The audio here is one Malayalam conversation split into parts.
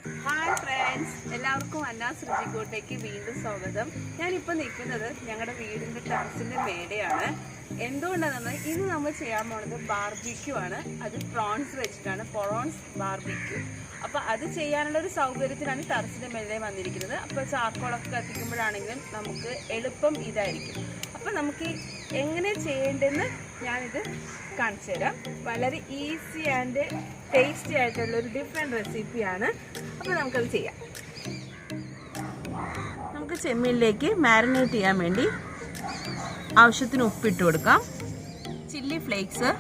ഹായ് ഫ്രണ്ട്സ്, എല്ലാവർക്കും സRuchikootuലേക്ക് വീണ്ടും സ്വാഗതം. ഞാനിപ്പോൾ നിൽക്കുന്നത് ഞങ്ങളുടെ വീടിൻ്റെ ടെറസിൻ്റെ മേലെയാണ്. എന്തുകൊണ്ടാണെന്ന് ഇന്ന് നമ്മൾ ചെയ്യാൻ പോകുന്നത് ബാർബിക്യൂ ആണ്. അത് പ്രോൺസ് വെച്ചിട്ടാണ്, പ്രോൺസ് ബാർബിക്യൂ. അപ്പോൾ അത് ചെയ്യാനുള്ള ഒരു സൗകര്യത്തിലാണ് ടെറസിൻ്റെ മേലെ വന്നിരിക്കുന്നത്. അപ്പോൾ ചാർക്കോളൊക്കെ കത്തിക്കുമ്പോഴാണെങ്കിലും നമുക്ക് എളുപ്പം ഇതായിരിക്കും. അപ്പോൾ നമുക്ക് എങ്ങനെ ചെയ്യേണ്ടതെന്ന് ഞാനിത് കാണിച്ചു തരാം. വളരെ ഈസി ആൻഡ് ടേസ്റ്റി ആയിട്ടുള്ളൊരു ഡിഫറെൻറ്റ് റെസിപ്പിയാണ്. അപ്പോൾ നമുക്കത് ചെയ്യാം. നമുക്ക് ചെമ്മീനിലേക്ക് മാരിനേറ്റ് ചെയ്യാൻ വേണ്ടി ആവശ്യത്തിന് ഉപ്പിട്ട് കൊടുക്കാം. ചില്ലി ഫ്ലേക്സ്,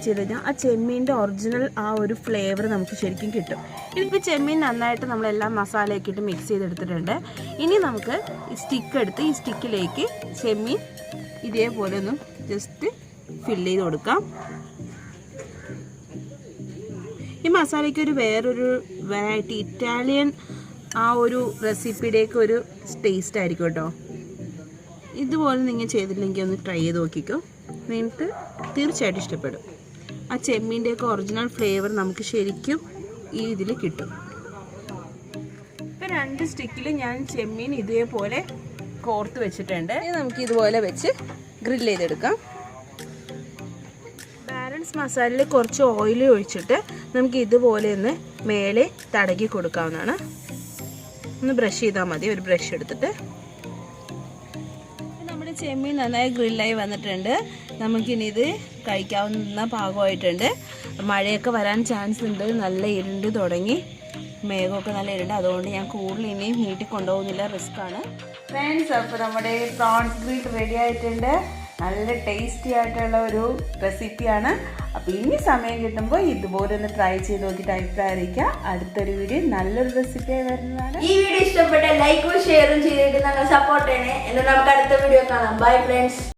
ചെയ്ത് കഴിഞ്ഞാൽ ആ ചെമ്മീൻ്റെ ഒറിജിനൽ ആ ഒരു ഫ്ലേവർ നമുക്ക് ശരിക്കും കിട്ടും. ഇതിപ്പോൾ ചെമ്മീൻ നന്നായിട്ട് നമ്മളെല്ലാം മസാലയൊക്കെ ഇട്ട് മിക്സ് ചെയ്തെടുത്തിട്ടുണ്ട്. ഇനി നമുക്ക് ഈ സ്റ്റിക്ക് എടുത്ത് ഈ സ്റ്റിക്കിലേക്ക് ചെമ്മീൻ ഇതേപോലെ ഒന്ന് ജസ്റ്റ് ഫില്ല് ചെയ്ത് കൊടുക്കാം. ഈ മസാലയ്ക്ക് ഒരു വേറൊരു വെറൈറ്റി ഇറ്റാലിയൻ ആ ഒരു റെസിപ്പിയുടെയൊക്കെ ഒരു ടേസ്റ്റ് ആയിരിക്കും കേട്ടോ. ഇതുപോലെ നിങ്ങൾ ചെയ്തില്ലെങ്കിൽ ഒന്ന് ട്രൈ ചെയ്ത് നോക്കിക്കോ, നിങ്ങൾക്ക് തീർച്ചയായിട്ടും ഇഷ്ടപ്പെടും. ആ ചെമ്മീൻ്റെയൊക്കെ ഒറിജിനൽ ഫ്ലേവർ നമുക്ക് ശരിക്കും ഈ ഇതിൽ കിട്ടും. ഇപ്പം 2 സ്റ്റിക്കിൽ ഞാൻ ചെമ്മീൻ ഇതേപോലെ കോർത്ത് വെച്ചിട്ടുണ്ട്. നമുക്ക് ഇതുപോലെ വെച്ച് ഗ്രിൽ ചെയ്തെടുക്കാം. ബാലൻസ് മസാലയിൽ കുറച്ച് ഓയിൽ ഒഴിച്ചിട്ട് നമുക്ക് ഇതുപോലെ ഒന്ന് മേലെ തടകി കൊടുക്കാവുന്നതാണ്. ഒന്ന് ബ്രഷ് ചെയ്താൽ മതി, ഒരു ബ്രഷ് എടുത്തിട്ട്. നമ്മുടെ ചെമ്മീൻ നന്നായി ഗ്രില്ലായി വന്നിട്ടുണ്ട്. നമുക്കിനി ഇത് കഴിക്കാവുന്ന പാകമായിട്ടുണ്ട്. മഴയൊക്കെ വരാൻ ചാൻസ് ഉണ്ട്, നല്ല ഇരുണ്ട് തുടങ്ങി, മേഘമൊക്കെ നല്ല ഇരുണ്ട്. അതുകൊണ്ട് ഞാൻ കൂടുതൽ ഇനിയും നീട്ടി കൊണ്ടുപോകുന്നില്ല, റിസ്ക്കാണ്. ഫ്രണ്ട്സ്, അപ്പോൾ നമ്മുടെ പ്രോൺസ് ഗ്രിൽ റെഡി ആയിട്ടുണ്ട്. നല്ല ടേസ്റ്റി ആയിട്ടുള്ള ഒരു റെസിപ്പിയാണ്. അപ്പോൾ ഇനി സമയം കിട്ടുമ്പോൾ ഇതുപോലെ ഒന്ന് ട്രൈ ചെയ്ത് നോക്കിയിട്ട് അഭിപ്രായം അറിയിക്കുക. അടുത്തൊരു വീഡിയോ നല്ലൊരു റെസിപ്പിയായി വരുന്നതാണ്. ഈ വീഡിയോ ഇഷ്ടപ്പെട്ട ലൈക്കും ഷെയറും ചെയ്തിട്ട് ഞങ്ങൾ സപ്പോർട്ട് ചെയ്യണേ. എന്നാൽ നമുക്ക് അടുത്ത വീഡിയോ കാണാം. Bye friends.